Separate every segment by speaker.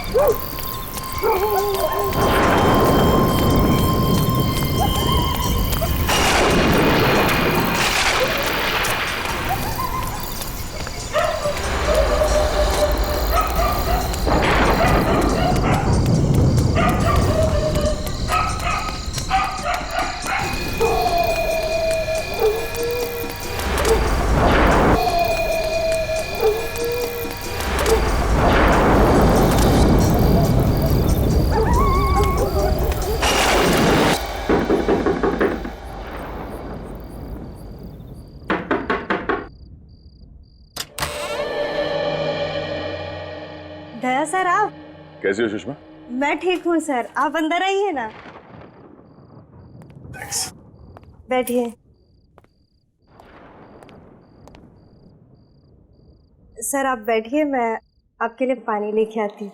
Speaker 1: दया sir, आप
Speaker 2: कैसी हो सुषमा?
Speaker 1: मैं ठीक हूँ सर, आप अंदर आइए ना।
Speaker 2: थैंक्स।
Speaker 1: बैठिए। सर आप बैठिए, मैं आपके लिए पानी लेके आती हूँ।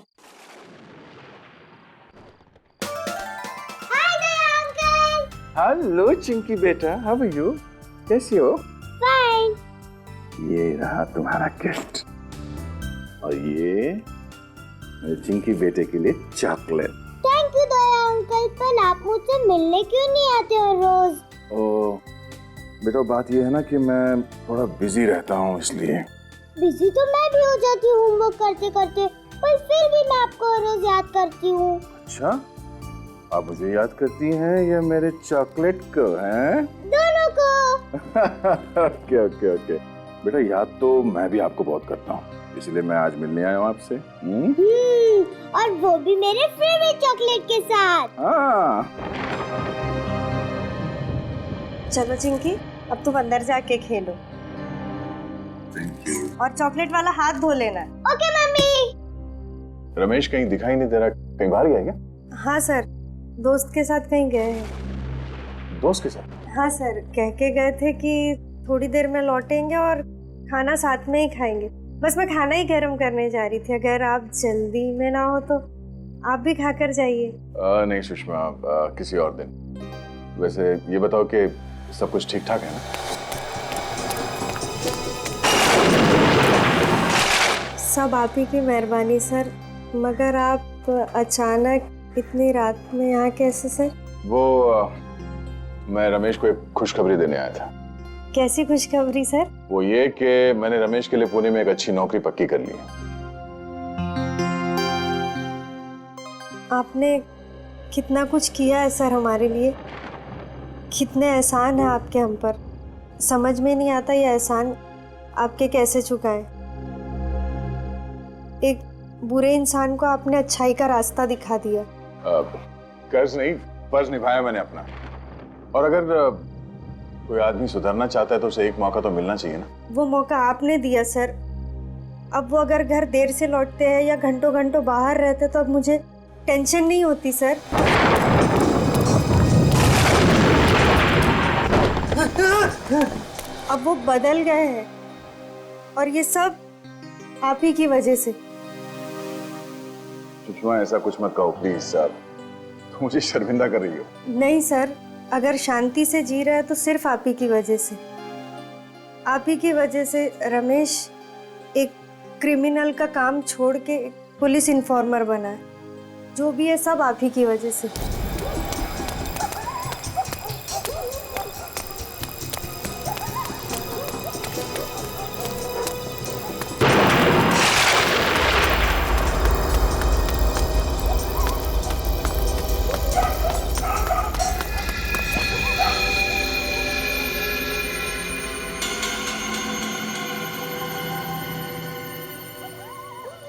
Speaker 2: हेलो चिंकी बेटा, हाउ आर यू? कैसी हो?
Speaker 3: फाइन।
Speaker 2: ये रहा तुम्हारा गिफ्ट और ये मेरे चिंकी बेटे के लिए chocolate.
Speaker 3: Thank you Daya uncle, पर आप मुझसे मिलने क्यों नहीं आते हो रोज?
Speaker 2: ओ बेटा, बात ये है ना कि मैं थोड़ा बिजी रहता हूँ, इसलिए।
Speaker 3: बिजी तो मैं भी हो जाती हूँ होमवर्क करते करते, पर फिर भी मैं आपको रोज याद करती हूँ।
Speaker 2: अच्छा, आप मुझे याद करती हैं या मेरे चॉकलेट को? हैं?
Speaker 3: दोनों को।
Speaker 2: ओके ओके ओके बेटा, याद तो मैं भी आपको बहुत करता हूँ, इसलिए मैं आज मिलने आया हूँ आपसे।
Speaker 3: और वो भी मेरे फेवरेट चॉकलेट के साथ।
Speaker 2: हाँ।
Speaker 1: चलो चिंकी, अब तुम अंदर जाके खेलो और चॉकलेट वाला हाथ धो लेना।
Speaker 3: Okay mummy.
Speaker 2: रमेश कहीं दिखाई नहीं दे रहा, कहीं बाहर गया क्या?
Speaker 1: हाँ सर, दोस्त के साथ कहीं गए हैं।
Speaker 2: दोस्त के साथ?
Speaker 1: हाँ सर, कह के गए थे कि थोड़ी देर में लौटेंगे और खाना साथ में ही खाएंगे। बस मैं खाना ही गर्म करने जा रही थी, अगर आप जल्दी में ना हो तो आप भी खाकर जाइए।
Speaker 2: नहीं सुषमा, किसी और दिन। वैसे ये बताओ कि सब कुछ ठीक ठाक है ना?
Speaker 1: सब आप ही की मेहरबानी सर, मगर आप अचानक इतनी रात में यहाँ कैसे सर?
Speaker 2: वो मैं रमेश को एक खुशखबरी देने आया था।
Speaker 1: कैसी खुशखबरी सर?
Speaker 2: वो ये कि मैंने रमेश के लिए पुणे में एक अच्छी नौकरी पक्की कर ली है।
Speaker 1: आपने कितना कुछ किया है सर हमारे लिए, कितने एहसान है आपके हम पर। समझ में नहीं आता ये एहसान आपके कैसे चुकाएं। एक बुरे इंसान को आपने अच्छाई का रास्ता दिखा दिया।
Speaker 2: कर्ज नहीं, फर्ज निभाया मैंने अपना। और अगर कोई आदमी सुधरना चाहता है तो उसे एक मौका तो मिलना चाहिए ना।
Speaker 1: वो मौका आपने दिया सर। अब वो अगर घर देर से लौटते हैं या घंटों घंटों बाहर रहते तो अब मुझे टेंशन नहीं होती सर। अब वो बदल गए हैं और ये सब आप ही की वजह से।
Speaker 2: सुषमा, ऐसा कुछ मत कहो प्लीज साहब, तुम मुझे शर्मिंदा कर रही हो।
Speaker 1: नहीं सर, अगर शांति से जी रहा है तो सिर्फ आप ही की वजह से। आप ही की वजह से रमेश एक क्रिमिनल का काम छोड़ के एक पुलिस इन्फॉर्मर बना है। जो भी है सब आप ही की वजह से।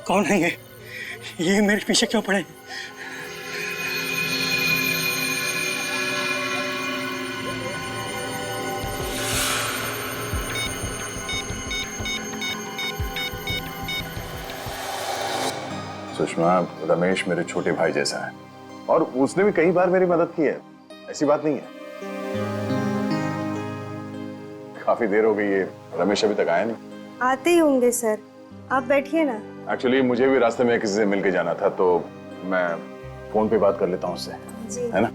Speaker 4: कौन है ये मेरे पीछे क्यों पड़े?
Speaker 2: सुषमा, रमेश मेरे छोटे भाई जैसा है और उसने भी कई बार मेरी मदद की है, ऐसी बात नहीं है। काफी देर हो गई है, रमेश अभी तक आया नहीं।
Speaker 1: आते ही होंगे सर, आप बैठिए ना।
Speaker 2: एक्चुअली मुझे भी रास्ते में किसी से मिलके जाना था, तो मैं फोन पे बात कर लेता हूँ उससे, है ना?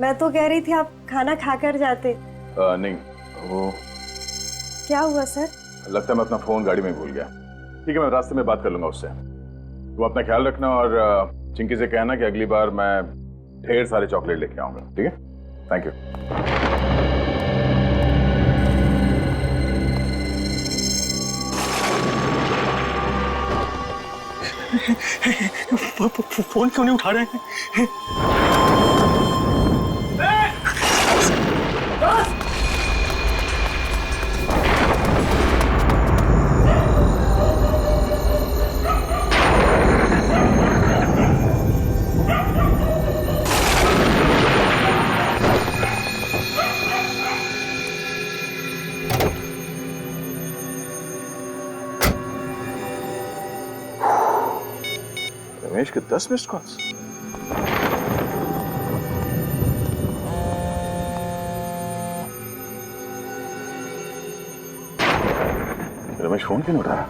Speaker 1: मैं तो कह रही थी आप खाना खाकर जाते।
Speaker 2: नहीं, वो
Speaker 1: क्या हुआ सर?
Speaker 2: लगता है मैं अपना फोन गाड़ी में भूल गया। ठीक है, मैं रास्ते में बात कर लूंगा उससे। तुम अपना ख्याल रखना और चिंकी से कहना कि अगली बार मैं ढेर सारे चॉकलेट लेके आऊंगा, ठीक है? Thank you.
Speaker 4: फोन क्यों नहीं उठा रहे हैं?
Speaker 2: रमेश के 10 मिस्ड कॉल्स। रमेश फोन क्यों नहीं उठा रहा?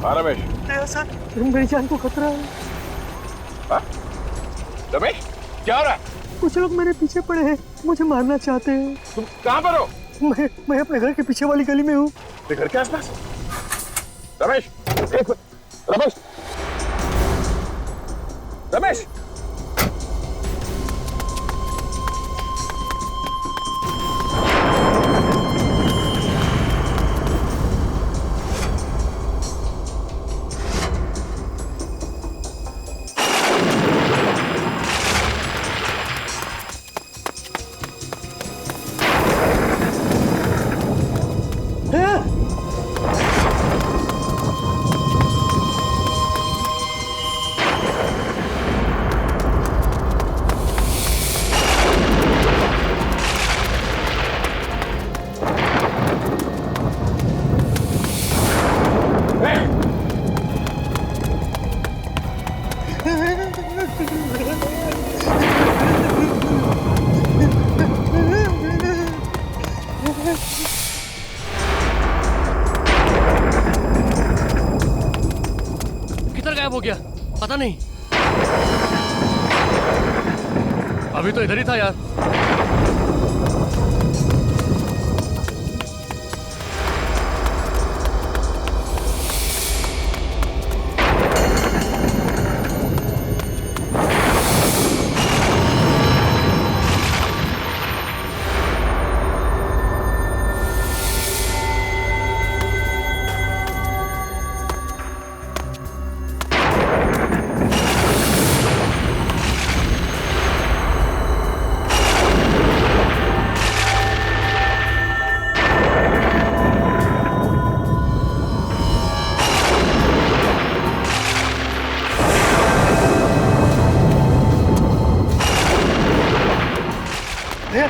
Speaker 2: हाँ रमेश।
Speaker 4: सर मेरी जान को खतरा है।
Speaker 2: हाँ? रमेश क्या हो रहा है?
Speaker 4: कुछ लोग मेरे पीछे पड़े हैं, मुझे मारना चाहते हैं।
Speaker 2: तुम कहाँ पर हो?
Speaker 4: मैं अपने घर के पीछे वाली गली में हूँ।
Speaker 2: घर के आसपास? रमेश रमेश रमेश
Speaker 5: किधर गायब हो गया पता नहीं। अभी तो इधर ही था यार।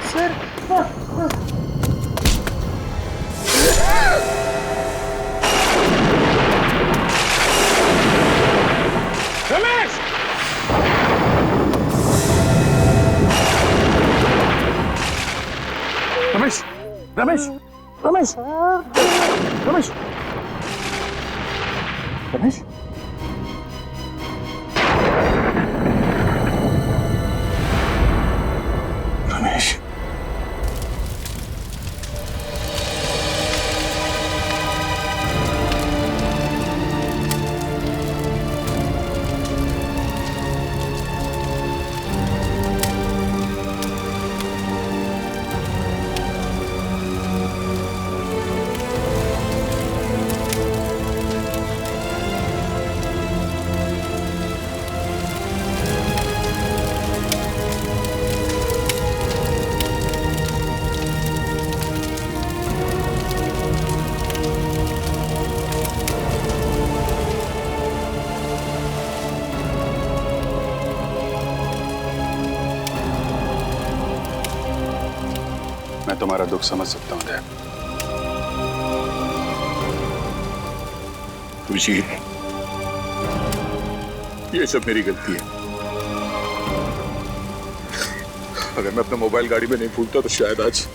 Speaker 4: सर
Speaker 2: रमेश रमेश रमेश रमेश रमेश रमेश रमेश मैं तुम्हारा दुख समझ सकता हूं दया। खुशी ये सब मेरी गलती है। अगर मैं अपना मोबाइल गाड़ी में नहीं भूलता तो शायद आज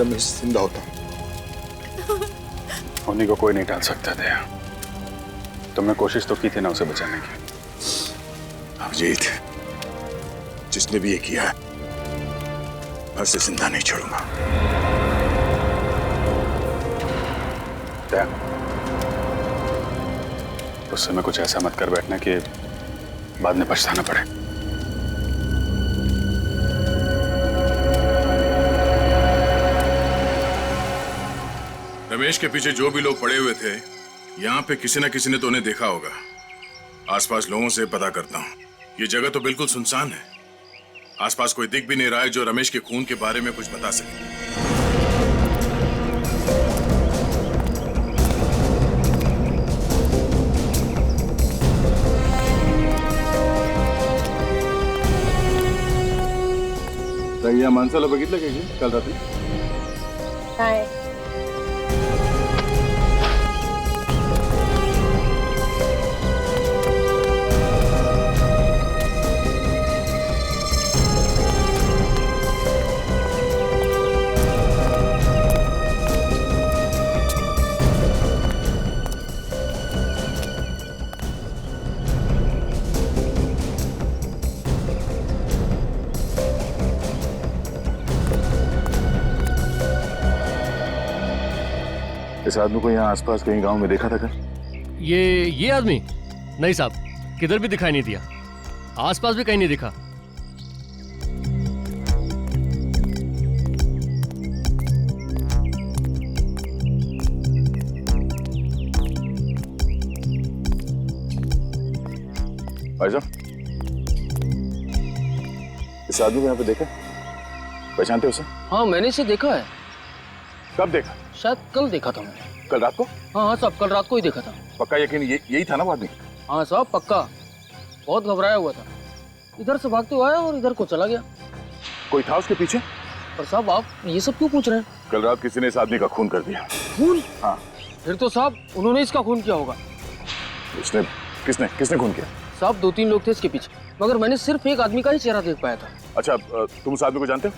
Speaker 2: रमेश जिंदा होता। उन्हीं को कोई नहीं टाल सकता दया। तुमने कोशिश तो की थी ना उसे बचाने की। अभिजीत जिसने भी ये किया है मैं उसे जिंदा नहीं छोड़ूंगा।
Speaker 6: उस समय कुछ ऐसा मत कर बैठना कि बाद में पछताना पड़े।
Speaker 2: रमेश के पीछे जो भी लोग पड़े हुए थे, यहाँ पे किसी न किसी ने तो उन्हें देखा होगा। आसपास लोगों से पता करता हूँ। ये जगह तो बिल्कुल सुनसान है। आसपास कोई दिख भी नहीं रहा है जो रमेश के खून के बारे में कुछ बता सके। या माणसाला बघितलं का की काल रात्री?
Speaker 1: काय?
Speaker 2: इस आदमी को यहाँ आसपास कहीं गांव में देखा था क्या?
Speaker 5: ये आदमी? नहीं साहब, किधर भी दिखाई नहीं दिया। आसपास भी कहीं नहीं दिखा।
Speaker 2: भाई साहब, इस आदमी को यहाँ पे देखा? पहचानते हो उसे?
Speaker 7: हाँ, मैंने इसे देखा है।
Speaker 2: कब देखा?
Speaker 7: शायद कल देखा था मैंने।
Speaker 2: कल रात को?
Speaker 7: हाँ साहब, कल रात को ही देखा था।
Speaker 2: पक्का यकीन यही था ना वो आदमी?
Speaker 7: हाँ साहब, पक्का। बहुत घबराया हुआ था, इधर से भागते हुए आया और इधर को चला गया।
Speaker 2: कोई था उसके पीछे?
Speaker 7: पर साहब आप ये सब क्यों पूछ रहे हैं?
Speaker 2: कल रात किसी ने इस आदमी का खून कर दिया।
Speaker 7: खून?
Speaker 2: हाँ।
Speaker 7: फिर तो साहब उन्होंने इसका खून किया होगा।
Speaker 2: उसने किसने खून किया?
Speaker 7: साहब 2-3 लोग थे इसके पीछे, मगर मैंने सिर्फ एक आदमी का ही चेहरा देख पाया था।
Speaker 2: अच्छा, तुम उस आदमी को जानते हो?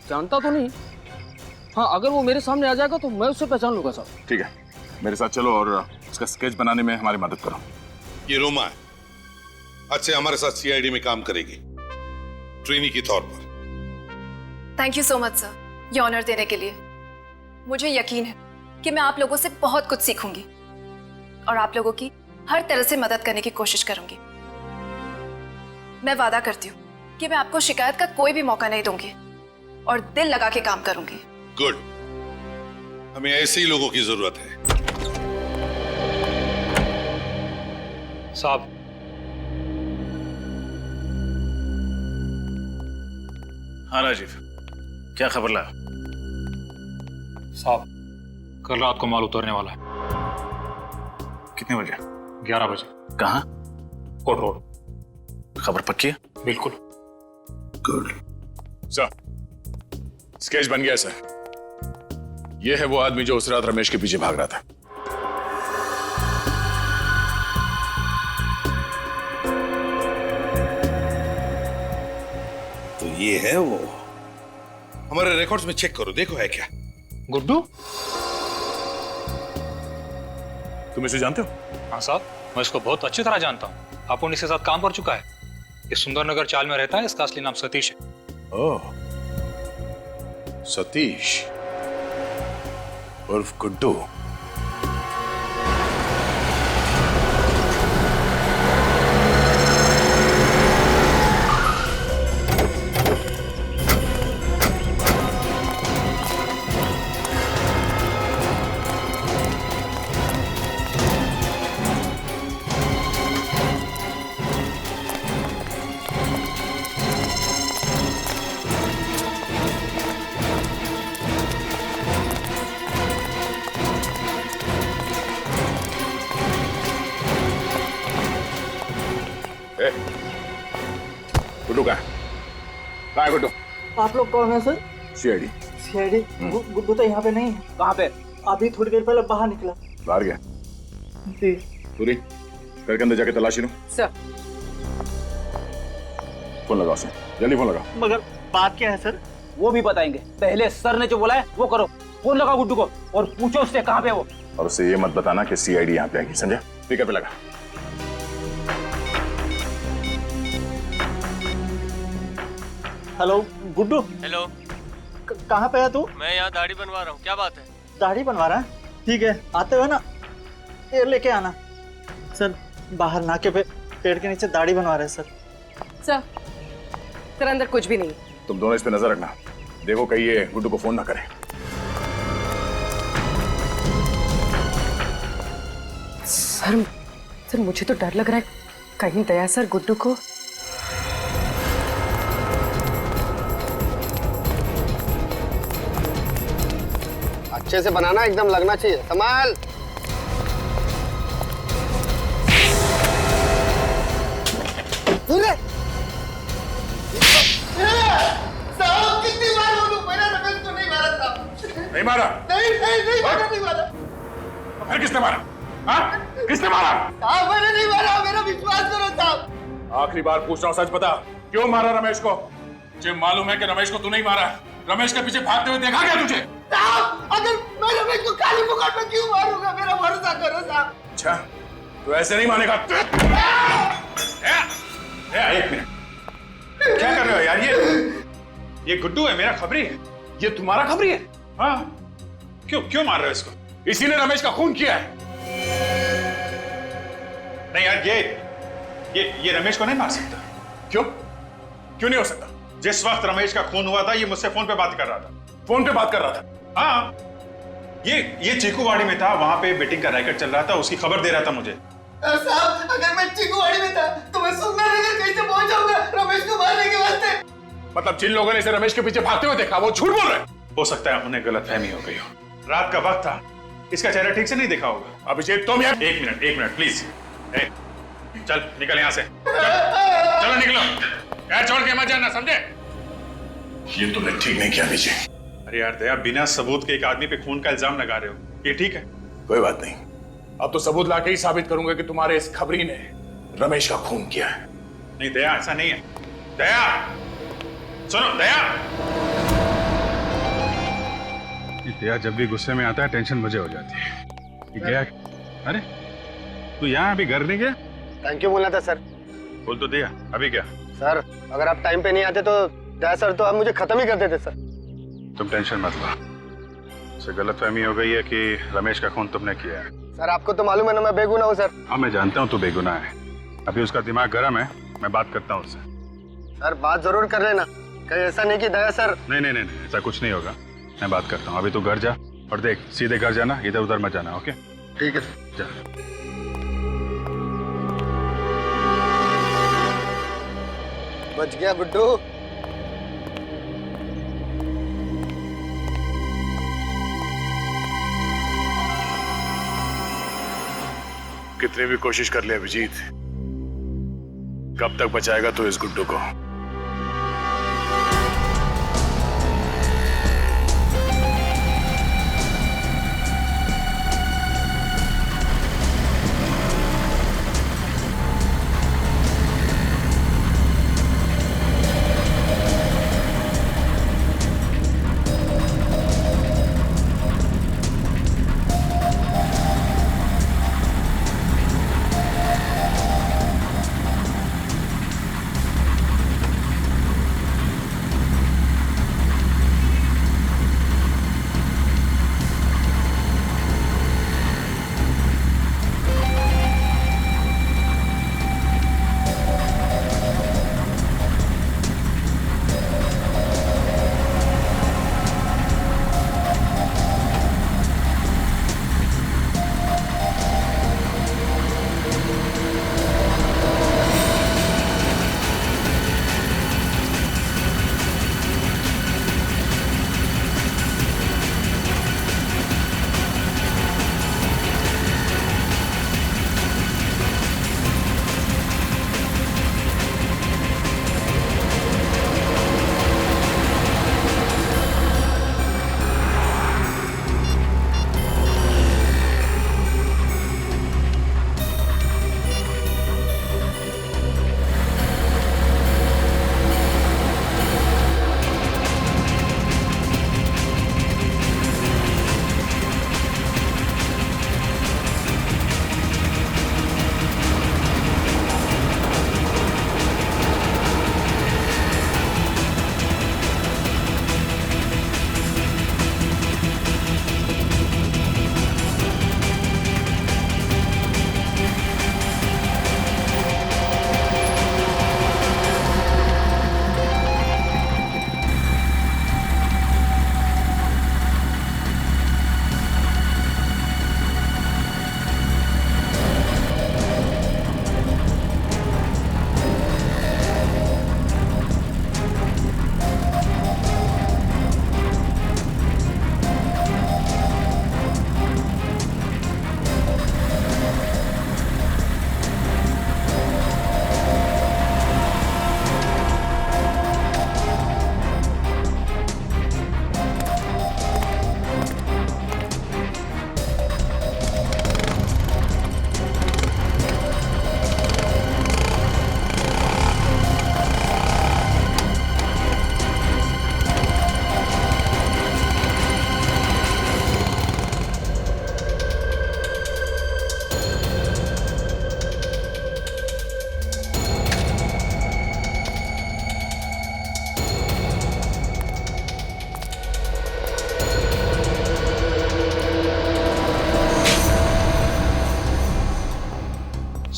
Speaker 7: जानता तो नहीं। हाँ, अगर वो मेरे सामने आ जाएगा तो मैं उससे पहचान लूंगा साहब।
Speaker 2: ठीक है, मेरे साथ चलो और उसका स्केच बनाने में हमारी मदद करो।
Speaker 8: ये रोमा है, आज से हमारे साथ सीआईडी में काम करेगी, ट्रेनी के तौर पर।
Speaker 9: Thank you so much sir, ये ऑनर देने के लिए। मुझे यकीन है कि मैं आप लोगों से बहुत कुछ सीखूंगी और आप लोगों की हर तरह से मदद करने की कोशिश करूंगी। मैं वादा करती हूँ कि मैं आपको शिकायत का कोई भी मौका नहीं दूंगी और दिल लगा के काम करूंगी।
Speaker 8: गुड, हमें ऐसे ही लोगों की जरूरत है।
Speaker 6: साहब,
Speaker 5: हाँ राजीव, क्या खबर लाया?
Speaker 6: साहब कल रात को माल उतरने वाला है।
Speaker 5: कितने बजे?
Speaker 6: 11 बजे।
Speaker 5: कहाँ?
Speaker 6: कोट रोड।
Speaker 5: खबर पक्की है?
Speaker 6: बिल्कुल।
Speaker 2: गुड सर, स्केच बन गया सर। ये है वो आदमी जो उस रात रमेश के पीछे भाग रहा था।
Speaker 8: तो ये है वो। हमारे रिकॉर्ड्स में चेक करो, देखो है क्या।
Speaker 6: गुड्डू?
Speaker 2: तुम इसे जानते हो?
Speaker 6: हाँ साहब, मैं इसको बहुत अच्छी तरह जानता हूँ। अपुन इसके साथ काम कर चुका है। ये सुंदरनगर चाल में रहता है। इसका असली नाम सतीश है।
Speaker 2: ओह, सतीश उर्फ गुड्डू। गुड्डू कहाँ है गुड्डू?
Speaker 10: आप लोग कौन है सर?
Speaker 2: सीआईडी।
Speaker 10: सीआईडी? गुड्डू तो यहाँ पे नहीं है।
Speaker 7: कहाँ पे?
Speaker 10: अभी थोड़ी देर पहले बाहर निकला।
Speaker 2: बाहर गया?
Speaker 10: जी।
Speaker 2: पूरी घर के अंदर जाके तलाशी लो।
Speaker 10: सर।
Speaker 2: फोन लगाओ उसे, जल्दी फोन लगाओ।
Speaker 10: मगर बात क्या है सर?
Speaker 7: वो भी बताएंगे, पहले सर ने जो बोला है वो करो। फोन लगाओ गुड्डू को और पूछो उससे कहाँ पे वो।
Speaker 2: और उससे ये मत बताना कि सीआईडी यहाँ पे आएगी, समझा? स्पीकर पे लगा।
Speaker 10: हेलो गुड्डू,
Speaker 7: हेलो,
Speaker 10: कहाँ पे है तू?
Speaker 7: मैं यहाँ दाढ़ी बनवा रहा हूँ, क्या बात है?
Speaker 10: दाढ़ी बनवा रहा है? ठीक है, आते हुए ना ये लेके आना। सर बाहर नाके पे पेड़ के नीचे दाढ़ी बनवा रहे हैं सर।
Speaker 9: सर अंदर कुछ भी नहीं।
Speaker 2: तुम दोनों इस पे नजर रखना, देखो कहीं ये गुड्डू को फोन ना करे।
Speaker 9: सर मुझे तो डर लग रहा है, कहीं दया सर गुड्डू को।
Speaker 7: अच्छे से बनाना, एकदम लगना चाहिए। संभाल।
Speaker 3: साहब कितनी बार बोलूं, मैंने रमेश को नहीं मारा साहब।
Speaker 2: नहीं मारा?
Speaker 3: नहीं मारा।
Speaker 2: तो फिर किसने मारा? हाँ? किसने मारा?
Speaker 3: साहब मैंने नहीं मारा, मेरा विश्वास करो साहब।
Speaker 2: आखिरी बार पूछ रहा हूँ, सच बता, क्यों मारा रमेश को? मुझे मालूम है कि रमेश को तू नहीं मारा। रमेश के पीछे भागते हुए देखा क्या तुझे?
Speaker 3: साहब अगर मैं रमेश को काली मुकाट में क्यों मारूंगा, मेरा भरोसा करो साहब।
Speaker 2: अच्छा, तू ऐसे नहीं मानेगा। एक मिनट, क्या कर रहे हो यार? ये गुड्डू है, मेरा खबरी है। ये तुम्हारा खबरी है? हाँ। क्यों मार रहे हो इसको? इसी ने रमेश का खून किया है। नहीं यार, ये रमेश को नहीं मार सकता। क्यों नहीं हो सकता? जिस वक्त रमेश का खून हुआ था, ये मुझसे फोन पे बात कर रहा था। फोन पे बात कर रहा था? हाँ। ये चीकूवाड़ी में था, वहां पे बेटिंग का रैकेट चल रहा था, उसकी खबर दे रहा था मुझे।
Speaker 3: साहब अगर मैं चीकूवाड़ी में था तो मैं सुंदरनगर कैसे पहुंच जाऊंगा रमेश को मारने के वास्ते? मतलब जिन लोगों ने इसे रमेश के पीछे भागते हुए देखा, वो झूठ बोल रहे हैं। हो सकता है उन्हें गलतफहमी हो गई हो। रात का वक्त था, इसका चेहरा ठीक से नहीं देखा होगा। अभिषेक तुम यार, एक मिनट प्लीज। चल निकल यहाँ से, चलो निकलो, यार छोड़ के मत जाना, समझे? ये तुमने ठीक नहीं किया अभिषेक। अरे यार दया, बिना सबूत के एक आदमी पे खून का इल्जाम लगा रहे हो, ये ठीक है? कोई बात नहीं, अब तो सबूत लाके ही साबित करूंगा कि तुम्हारे इस खबरी ने रमेश का खून किया है। नहीं दया, ऐसा नहीं है। दया सुनो, दया।
Speaker 11: दया जब भी गुस्से में आता है टेंशन मुझे हो जाती है। ये गया? अरे तू यहाँ अभी घर नहीं गया?
Speaker 7: थैंक यू बोलना था सर।
Speaker 11: बोल तो दिया, अभी क्या?
Speaker 7: सर अगर आप टाइम पे नहीं आते तो दया सर तो आप मुझे खत्म ही कर देते सर।
Speaker 11: तुम टेंशन मत लो, उसे गलतफहमी हो गई है कि रमेश का खून तुमने किया है।
Speaker 7: सर आपको तो मालूम है ना मैं बेगुनाह हूँ सर।
Speaker 11: हाँ मैं जानता हूँ तू बेगुनाह है, अभी उसका दिमाग गर्म है, मैं बात करता हूँ उससे।
Speaker 7: सर बात जरूर कर लेना, कहीं ऐसा नहीं कि दया सर।
Speaker 11: नहीं, ऐसा कुछ नहीं होगा, मैं बात करता हूँ। अभी तू घर जा और देख, सीधे घर जाना, इधर उधर मत जाना। ओके
Speaker 7: ठीक है
Speaker 11: जा।
Speaker 7: बच गया गुड्डू।
Speaker 2: कितनी भी कोशिश कर ले अभिजीत, कब तक बचाएगा तू इस गुड्डू को?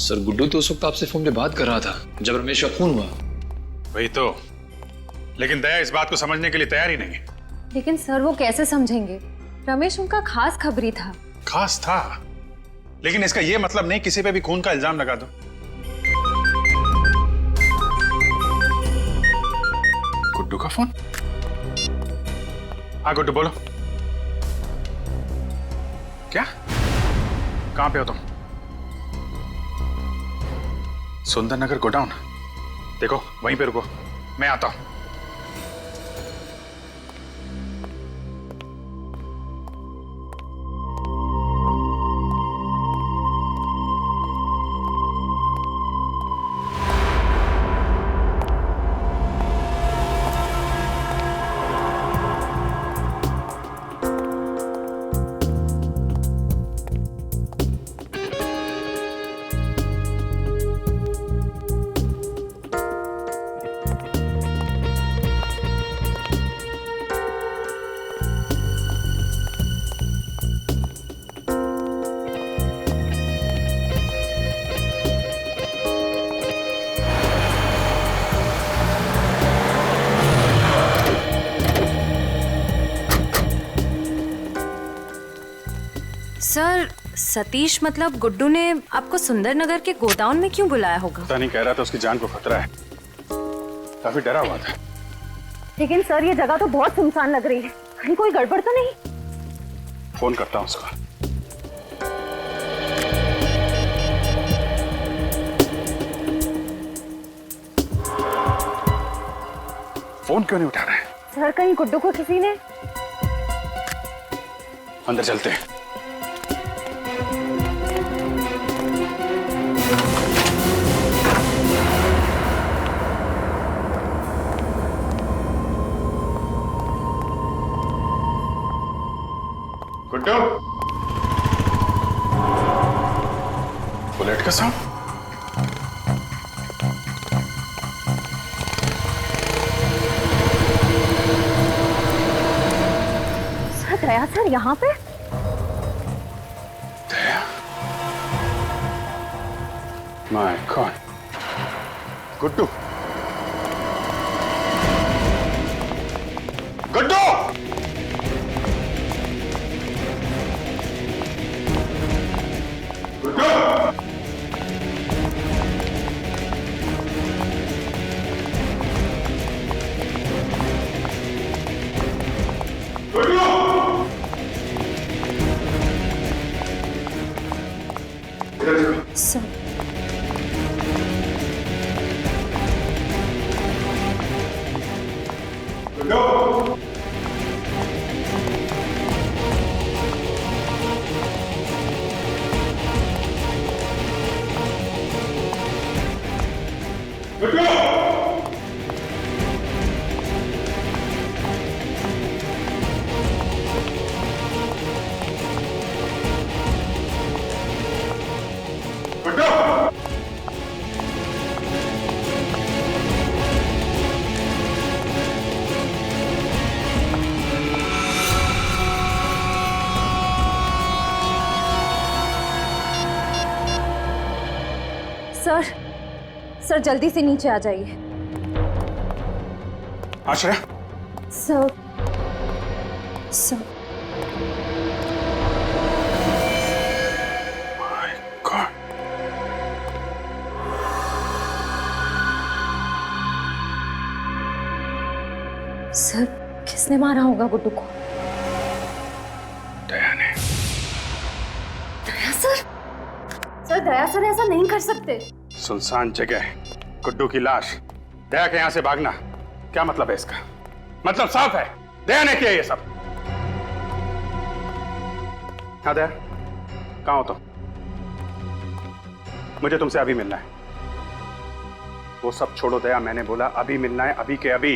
Speaker 6: सर गुड्डू तो उस वक्त आपसे फोन पे बात कर रहा था जब रमेश का खून हुआ।
Speaker 11: वही तो, लेकिन दया इस बात को समझने के लिए तैयार ही नहीं है।
Speaker 12: लेकिन सर वो कैसे समझेंगे? रमेश उनका खास खबरी था।
Speaker 11: खास था, लेकिन इसका यह मतलब नहीं किसी पे भी खून का इल्जाम लगा दो। गुड्डू का फोन? हाँ गुड्डू बोलो। क्या? कहां पे हो तुम? सुंदर नगर गोडाउन? देखो वहीं पे रुको, मैं आता हूं।
Speaker 12: सर सतीश मतलब गुड्डू ने आपको सुंदरनगर के गोडाउन में क्यों बुलाया होगा?
Speaker 11: पता नहीं, कह रहा था उसकी जान को खतरा है, काफी डरा हुआ था।
Speaker 12: लेकिन सर ये जगह तो बहुत सुनसान लग रही है, कहीं कोई गड़बड़ तो नहीं?
Speaker 11: फोन करता हूं उसको। फोन क्यों नहीं उठा रहा है?
Speaker 12: सर कहीं गुड्डू को किसी ने?
Speaker 11: अंदर चलते हैं। गुड्डू, बुलेट का साउंड।
Speaker 12: सर दया सर यहाँ पे?
Speaker 11: Daya? My God. Guddu, Guddu!
Speaker 12: Sir sir sir जल्दी से नीचे आ जाइए।
Speaker 11: Ashray?
Speaker 12: Sir sir
Speaker 11: my God.
Speaker 12: Sir किसने मारा होगा गुड्डू को?
Speaker 11: दया ने।
Speaker 12: Daya sir? Sir Daya sir ऐसा नहीं कर सकते।
Speaker 11: सुनसान जगह, गुड्डू की लाश, दया के यहां से भागना, क्या मतलब है इसका? मतलब साफ है, दया ने किया ये सब। हाँ दया, कहां हो तुम? मुझे तुमसे अभी मिलना है। वो सब छोड़ो दया, मैंने बोला अभी मिलना है, अभी के अभी,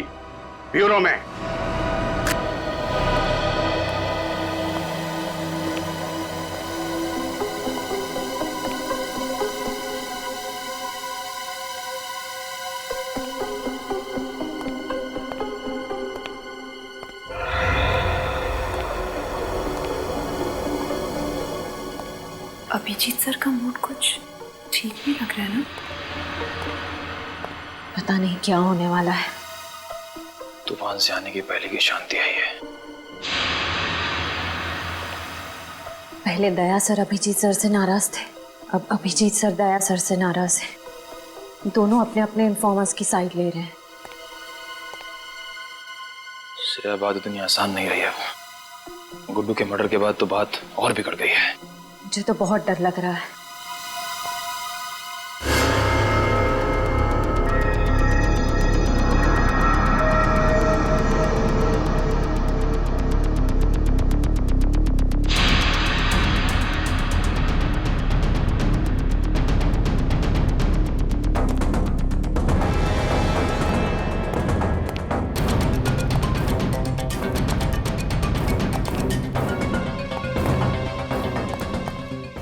Speaker 11: ब्यूरो में।
Speaker 9: अभिजीत सर का मूड कुछ
Speaker 12: ठीक भी लग रहा है ना? पता नहीं क्या होने वाला है।
Speaker 6: तूफान से आने की पहले की शांति आई है।
Speaker 12: पहले दया सर अभिजीत सर से नाराज थे, अब अभिजीत सर दया सर से नाराज हैं। दोनों अपने अपने इन्फॉर्मर्स की साइड ले रहे हैं।
Speaker 6: श्रेया बात इतनी आसान नहीं रही अब। गुड्डू के मर्डर के बाद तो बात और बिगड़ गई है।
Speaker 12: मुझे तो बहुत डर लग रहा है।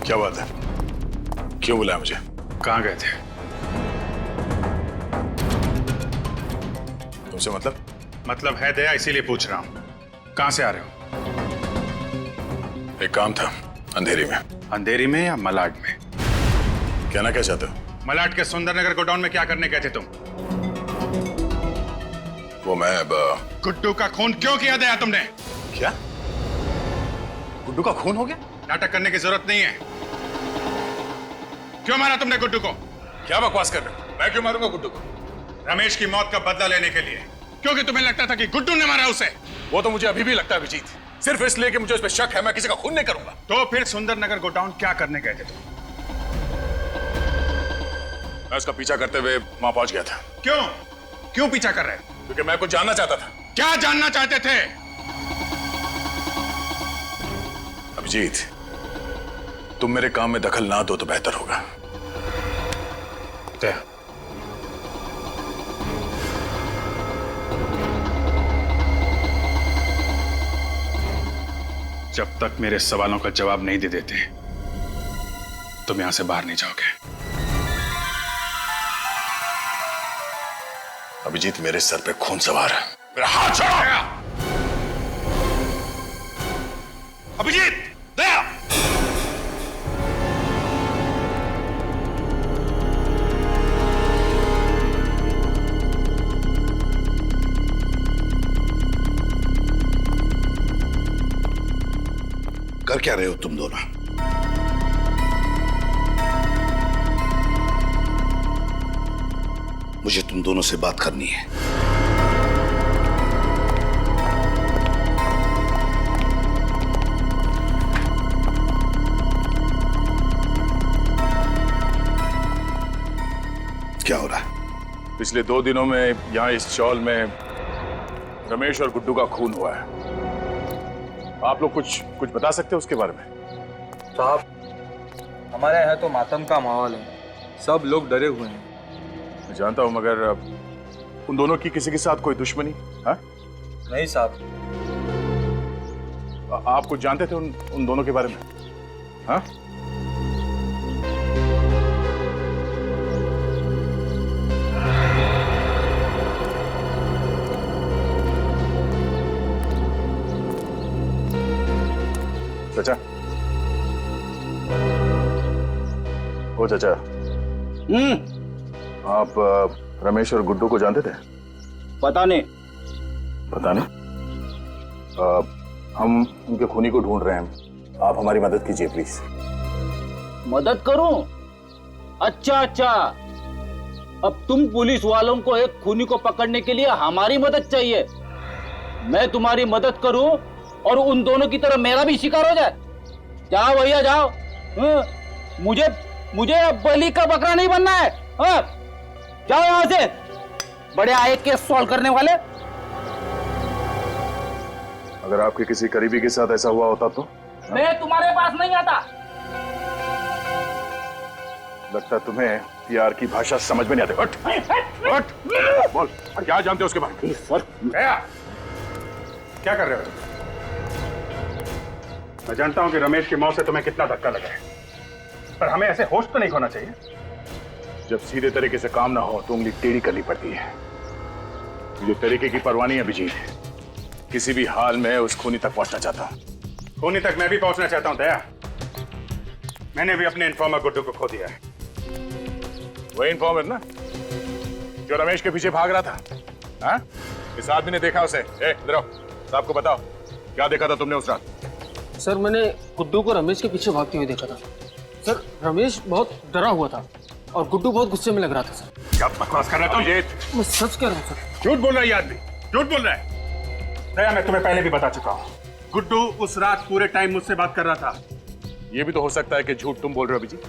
Speaker 2: क्या बात है? क्यों बुलाया मुझे?
Speaker 11: कहाँ गए थे?
Speaker 2: तुमसे
Speaker 11: मतलब है दया, इसीलिए पूछ रहा हूँ। कहाँ से आ रहे हो?
Speaker 2: एक काम था अंधेरी में।
Speaker 11: अंधेरी में या मलाड में?
Speaker 2: कहना क्या चाहते हो?
Speaker 11: मलाड के सुंदरनगर गोडाउन में क्या करने गए थे तुम?
Speaker 2: वो मैं
Speaker 11: गुड्डू का खून क्यों किया दया तुमने?
Speaker 2: क्या? गुड्डू का खून हो गया?
Speaker 11: नाटक करने की जरूरत नहीं है। क्यों मारा तुमने गुड्डू को?
Speaker 2: क्या बकवास कर रहे हो? मैं क्यों मारूंगा गुड्डू को?
Speaker 11: रमेश की मौत का बदला लेने के लिए, क्योंकि तुम्हें लगता था कि गुड्डू ने मारा उसे।
Speaker 2: वो तो मुझे अभी भी लगता है अभिजीत, सिर्फ इसलिए कि मुझे उस पर शक है। मैं किसी का खून नहीं करूंगा।
Speaker 11: तो फिर सुंदरनगर गोडाउन क्या करने गए थे तुम?
Speaker 2: मैं उसका पीछा करते हुए वहां पहुंच गया था।
Speaker 11: क्यों पीछा कर रहे?
Speaker 2: क्योंकि मैं कुछ जानना चाहता था।
Speaker 11: क्या जानना चाहते थे?
Speaker 2: अभिजीत, तुम मेरे काम में दखल ना दो तो बेहतर होगा।
Speaker 11: दया, जब तक मेरे सवालों का जवाब नहीं दे देते तुम यहां से बाहर नहीं जाओगे।
Speaker 2: अभिजीत, मेरे सर पे खून सवार है। मेरा हाथ छोड़ो।
Speaker 11: अभिजीत, दया!
Speaker 8: कर क्या रहे हो तुम दोनों? मुझे तुम दोनों से बात करनी है। क्या हो रहा है?
Speaker 2: पिछले 2 दिनों में यहाँ इस चौल में रमेश और गुड्डू का खून हुआ है। आप लोग कुछ बता सकते हो उसके बारे में?
Speaker 13: साहब, हमारे यहाँ तो मातम का माहौल है, सब लोग डरे हुए हैं।
Speaker 2: मैं जानता हूँ, मगर उन दोनों की किसी के साथ कोई दुश्मनी? हाँ?
Speaker 13: नहीं साहब।
Speaker 2: आप कुछ जानते थे उन दोनों के बारे में? हाँ? चाचा, ओ चाचा, आप रमेश और गुड्डू को जानते थे?
Speaker 7: पता नहीं।
Speaker 2: हम उनके खूनी को ढूंढ रहे हैं। आप हमारी मदद कीजिए प्लीज।
Speaker 7: मदद करूं? अच्छा, अब तुम पुलिस वालों को एक खूनी को पकड़ने के लिए हमारी मदद चाहिए। मैं तुम्हारी मदद करूं और उन दोनों की तरह मेरा भी शिकार हो जाए? जाओ भैया जाओ। मुझे अब बलि का बकरा नहीं बनना है। जाओ यहां से, बड़े आए केस सॉल्व करने वाले।
Speaker 2: अगर आपके किसी करीबी के साथ ऐसा हुआ होता तो?
Speaker 7: मैं तुम्हारे पास नहीं आता।
Speaker 2: लगता तुम्हें प्यार की भाषा समझ में नहीं आती। उठ, बोल, क्या जानते हो उसके बारे में?
Speaker 11: क्या कर रहे हो? मैं जानता हूं कि रमेश की मौत से तुम्हें कितना धक्का लगा है, पर हमें ऐसे होश तो नहीं खोना चाहिए।
Speaker 2: जब सीधे तरीके से काम ना हो तो उंगली टेढ़ी करनी पड़ती है। मुझे तरीके की परवाह नहीं है अभिजीत, किसी भी हाल में उस खूनी तक पहुंचना चाहता हूं।
Speaker 11: खूनी तक मैं भी पहुंचना चाहता हूं दया। मैंने भी अपने इन्फॉर्मर गुड्डू को खो दिया है।
Speaker 2: वही इन्फॉर्मर ना जो रमेश के पीछे भाग रहा था? हाँ? इस आदमी ने देखा उसे। इधर आओ, साहब को बताओ क्या देखा था तुमने उस रात?
Speaker 5: सर मैंने गुड्डू को रमेश के पीछे भागते हुए देखा था। सर रमेश बहुत डरा हुआ था और गुड्डू बहुत गुस्से में लग रहा था। सर
Speaker 2: क्या बकवास कर रहा है तुम?
Speaker 5: मैं सच कह रहा हूँ सर।
Speaker 11: झूठ बोल रहा है ये आदमी, झूठ बोल रहा है। दया, मैं तुम्हें पहले भी बता चुका हूँ, गुड्डू उस रात पूरे टाइम मुझसे बात कर रहा था।
Speaker 2: ये भी तो हो सकता है कि झूठ तुम बोल रहे हो अभिजीत,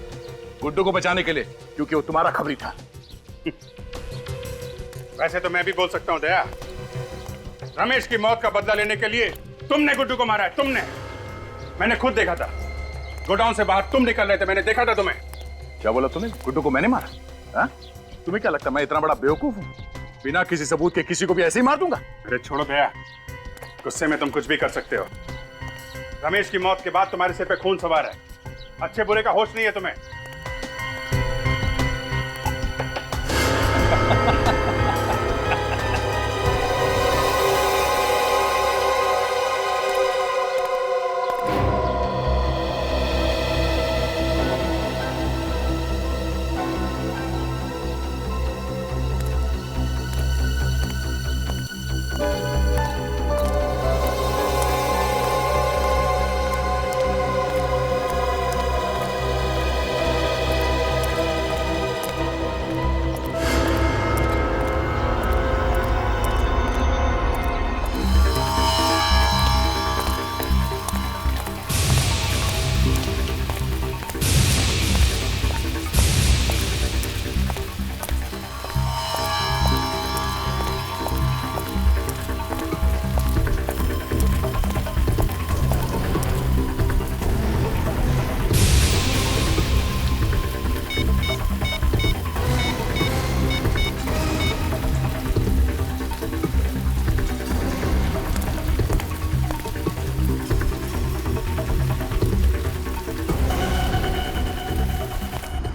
Speaker 2: गुड्डू को बचाने के लिए, क्योंकि वो तुम्हारा खबरी था।
Speaker 11: वैसे तो मैं भी बोल सकता हूँ दया, रमेश की मौत का बदला लेने के लिए तुमने गुड्डू को मारा है, तुमने। मैंने खुद देखा था, गोडाउन से बाहर तुम निकल रहे थे, मैंने देखा था तुम्हें।
Speaker 2: क्या बोला तुमने? गुड्डू को मैंने मारा? हाँ? तुम्हें क्या लगता है मैं इतना बड़ा बेवकूफ हूँ? बिना किसी सबूत के किसी को भी ऐसे ही मार दूंगा?
Speaker 11: अरे छोड़ो दया, गुस्से में तुम कुछ भी कर सकते हो। रमेश की मौत के बाद तुम्हारे सिर पे खून सवार है, अच्छे बुरे का होश नहीं है तुम्हें।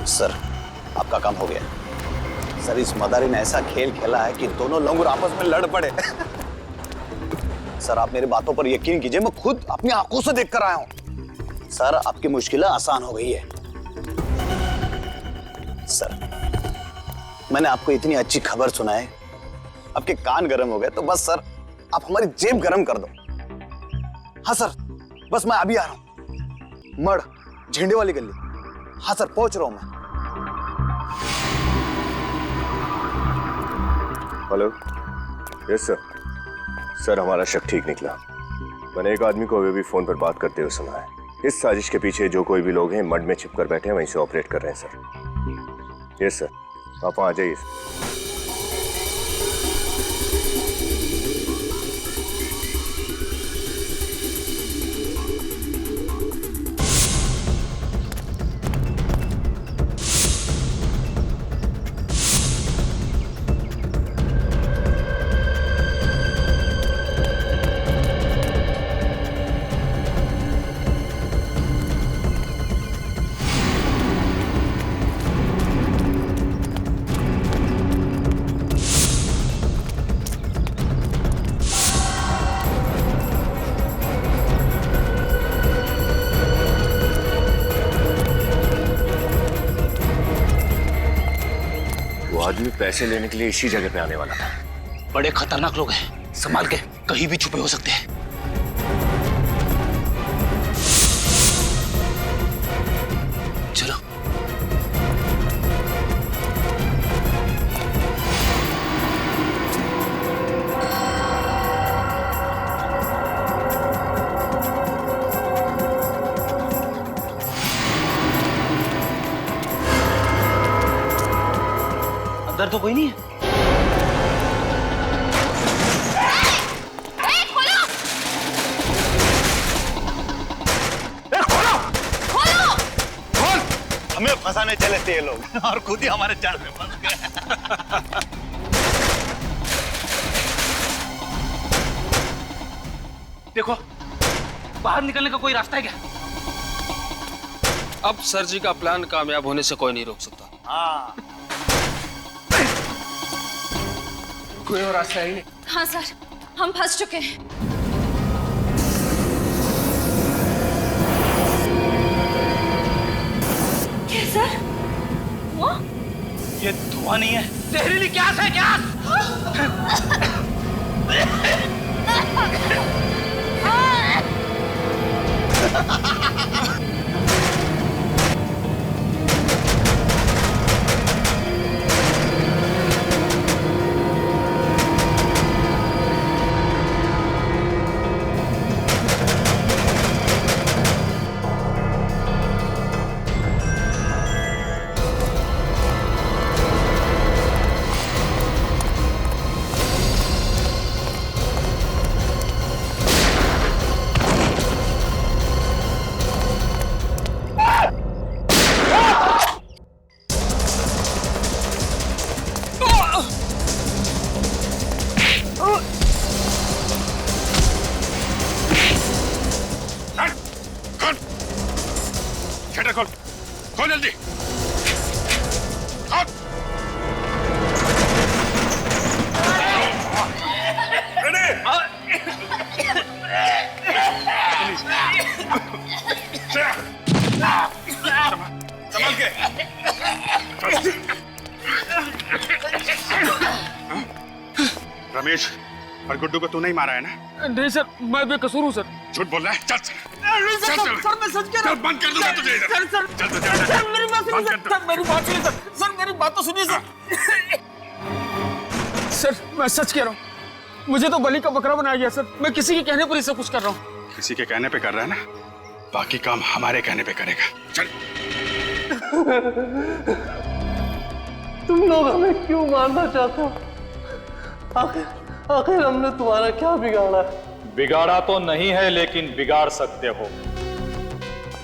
Speaker 14: सर आपका काम हो गया। सर इस मदारी ने ऐसा खेल खेला है कि दोनों लोग आपस में लड़ पड़े। सर आप मेरी बातों पर यकीन कीजिए, मैं खुद अपनी आंखों से देख कर आया हूं। सर आपकी मुश्किलें आसान हो गई है। सर मैंने आपको इतनी अच्छी खबर सुनाई, आपके कान गर्म हो गए, तो बस सर आप हमारी जेब गर्म कर दो। हाँ सर बस मैं अभी आ रहा हूं, मड़ झंडे वाली गली। हाँ सर पहुंच रहा हूं मैं।
Speaker 15: हेलो। Yes sir. सर हमारा शक ठीक निकला। मैंने एक आदमी को अभी भी फोन पर बात करते हुए सुना है। इस साजिश के पीछे जो कोई भी लोग हैं मड में छिपकर बैठे हैं, वहीं से ऑपरेट कर रहे हैं सर। यस सर आप वहां आ जाइए। आदमी पैसे लेने के लिए इसी जगह पे आने वाला था।
Speaker 7: बड़े खतरनाक लोग हैं, संभाल के, कहीं भी छुपे हो सकते हैं। चलो अंदर तो कोई नहीं है।
Speaker 14: हमें फंसाने चले थे ये लोग और खुद ही हमारे जाल में फंस गए।
Speaker 7: देखो बाहर निकलने का कोई रास्ता है क्या?
Speaker 5: अब सर जी का प्लान कामयाब होने से कोई नहीं रोक सकता।
Speaker 14: हाँ
Speaker 5: कोई और रास्ता ही नहीं।
Speaker 9: हाँ सर हम फंस चुके हैं। क्या सर? वो
Speaker 3: ये धुआं नहीं है?
Speaker 7: जहरीली गैस है, गैस।
Speaker 11: शटर खोल, खोल जल्दी। संभाल के। रमेश और गुड्डू को तूने ही मारा है ना?
Speaker 5: नहीं सर, मैं बेकसूर हूँ सर।
Speaker 11: झूठ बोल रहा है? चल
Speaker 5: नहीं सर, सर मैं सच कह रहा हूँ।
Speaker 11: बंद कर दूंगा तुझे इधर।
Speaker 5: सर सर मेरी बात सुनिए सर, मेरी बात सुनिए सर, सर मेरी बात तो सुनिए सर। सर मैं सच कह रहा हूँ, मुझे तो बलि का बकरा बनाया गया सर। मैं किसी के कहने पर ही सब कुछ कर रहा हूँ।
Speaker 11: किसी के कहने पे कर रहा है ना? बाकी काम हमारे कहने पे करेगा। चल।
Speaker 16: तुम लोग हमें क्यों मारना चाहते हो? आखिर हमने तुम्हारा क्या बिगाड़ा है?
Speaker 6: बिगाड़ा तो नहीं है, लेकिन बिगाड़ सकते हो।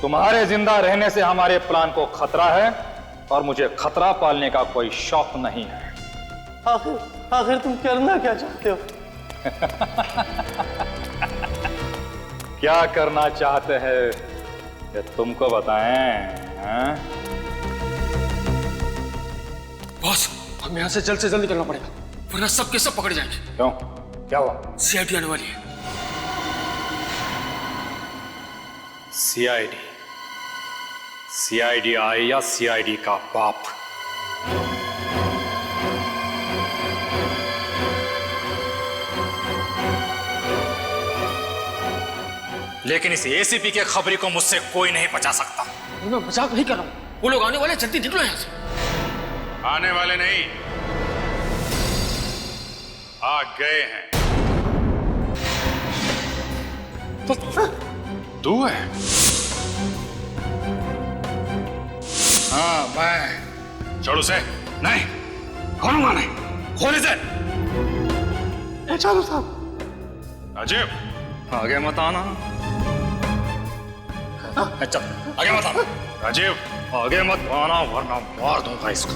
Speaker 6: तुम्हारे जिंदा रहने से हमारे प्लान को खतरा है और मुझे खतरा पालने का कोई शौक नहीं है।
Speaker 16: आखिर तुम करना क्या चाहते हो?
Speaker 6: क्या करना चाहते हैं ये तुमको बताएं?
Speaker 5: बॉस, हमें यहाँ से जल्द निकलना पड़ेगा, वरना सब के सब पकड़ जाएंगे।
Speaker 6: क्यों? क्या हुआ?
Speaker 5: सीआईडी आने वाली है।
Speaker 6: सीआईडी? सीआईडी आई या सीआईडी का बाप?
Speaker 5: लेकिन इस एसीपी के खबरी को मुझसे कोई नहीं बचा सकता। मैं मजाक नहीं कर रहा हूँ, वो लोग आने वाले, जल्दी निकलो यहाँ से।
Speaker 11: आने वाले नहीं, आ गए हैं। तू है? हाँ मैं। छोड़ उसे। नहीं, खोलूंगा नहीं। खोल इसे।
Speaker 16: चालू साहब।
Speaker 11: राजीव,
Speaker 6: आगे मत आना।
Speaker 11: चल आगे मत आना। राजीव,
Speaker 6: आगे मत आना वरना मार दूंगा इसको।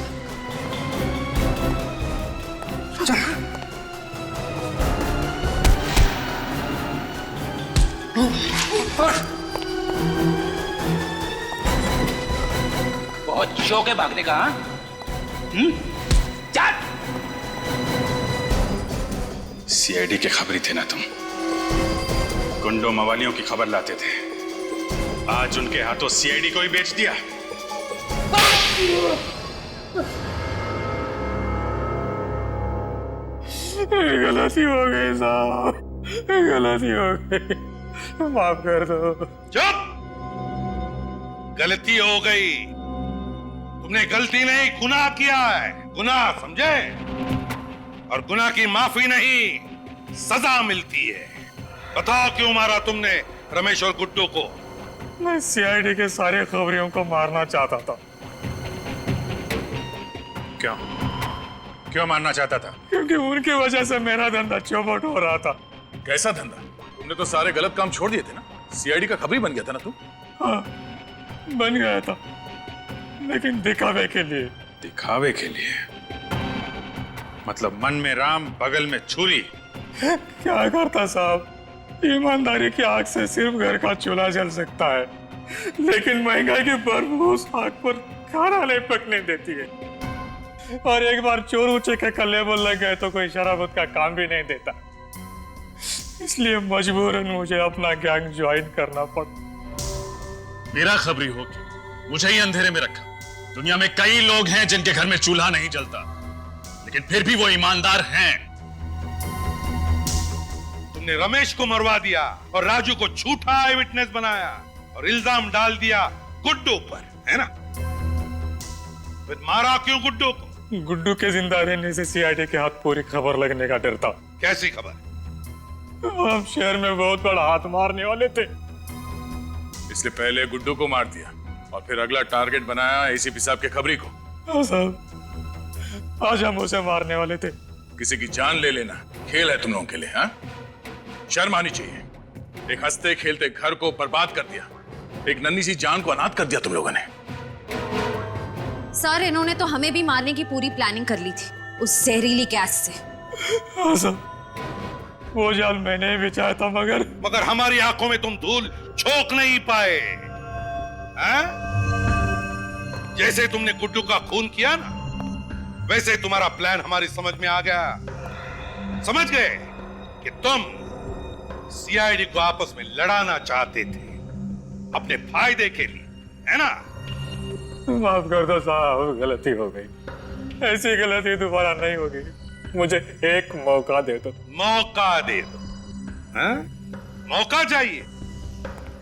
Speaker 7: बहुत शौक है भागने का? चल।
Speaker 11: सीआईडी के खबरी थे ना तुम? गुंडों मवालियों की खबर लाते थे, आज उनके हाथों सीआईडी को ही बेच दिया।
Speaker 3: गलती हो गई साहब, गलती हो गई, माफ कर दो।
Speaker 8: चुप! गलती हो गई। तुमने गलती नहीं, गुनाह किया है। गुनाह, समझे? और गुनाह की माफी नहीं, सजा मिलती है। बताओ क्यों मारा तुमने रमेश और गुड्डू को?
Speaker 3: मैं सीआईडी के सारे खबरियों को मारना चाहता था।
Speaker 11: क्यों? क्यों मारना चाहता था?
Speaker 3: क्योंकि उनकी वजह से मेरा धंधा चौपट हो रहा था।
Speaker 2: कैसा धंधा? तुमने तो सारे गलत काम छोड़ दिए थे ना। सीआईडी का खबरी बन गया था ना तू?
Speaker 3: हाँ, बन गया था, लेकिन दिखावे के लिए।
Speaker 11: दिखावे के लिए? मतलब मन में राम, बगल में छुरी।
Speaker 3: क्या करता साहब, ईमानदारी की आग से सिर्फ घर का चूल्हा जल सकता है, लेकिन महंगाई की बदबू उस आग पर खाना नहीं पकने देती है। और एक बार चोर ऊंचे के कल्ले बोल लग गए तो कोई शराबत का काम भी नहीं देता। इसलिए मजबूरन मुझे अपना गैंग ज्वाइन करना पड़ा।
Speaker 2: मेरा खबरी हो के मुझे ही अंधेरे में रखा, दुनिया में कई लोग हैं जिनके घर में चूल्हा नहीं जलता, लेकिन फिर भी वो ईमानदार हैं।
Speaker 8: तुमने रमेश को मरवा दिया और राजू को झूठा आई विटनेस बनाया और इल्जाम डाल दिया गुड्डू पर, है ना? फिर मारा क्यों गुड्डू को?
Speaker 6: गुड्डू के जिंदा रहने से सीआईडी के हाथ पूरी खबर लगने का डर था।
Speaker 8: कैसी खबर?
Speaker 6: हम शहर में बहुत बड़ा हाथ मारने वाले थे,
Speaker 2: इसलिए पहले गुड्डू को मार दिया और फिर अगला टारगेट बनाया एसीपी साहब के खबरी को।
Speaker 6: हाँ साहब, आज हम उसे मारने वाले थे।
Speaker 2: किसी की जान ले लेना खेल है तुम लोगों के लिए, हाँ? शर्म आनी चाहिए। एक हंसते खेलते घर को बर्बाद कर दिया, एक नन्ही सी जान को अनाथ कर दिया तुम लोगों ने।
Speaker 12: सर, इन्होंने तो हमें भी मारने की पूरी प्लानिंग कर ली थी उस जहरीली गैस से।
Speaker 6: हाँ साहब, वो जाल मैंने ही बिछाया था, मगर
Speaker 8: हमारी आंखों में तुम धूल झोंक नहीं पाए, हैं? जैसे तुमने गुड्डू का खून किया ना, वैसे तुम्हारा प्लान हमारी समझ में आ गया। समझ गए कि तुम सीआईडी को आपस में लड़ाना चाहते थे अपने फायदे के लिए, है ना?
Speaker 6: माफ कर दो साहब, गलती हो गई। ऐसी गलती दोबारा नहीं होगी। मुझे एक मौका दे दो।
Speaker 8: मौका दे दो? हैं? मौका चाहिए?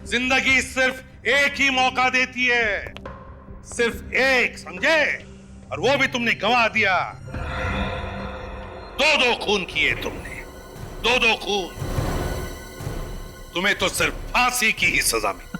Speaker 8: जिंदगी सिर्फ एक ही मौका देती है, सिर्फ एक, समझे? और वो भी तुमने गंवा दिया। दो खून किए तुमने, दो खून। तुम्हें तो सिर्फ फांसी की ही सजा मिली।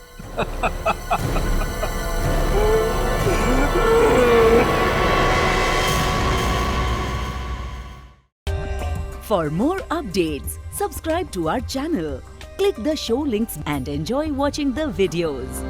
Speaker 17: For more updates, subscribe to our channel, click the show links and enjoy watching the videos.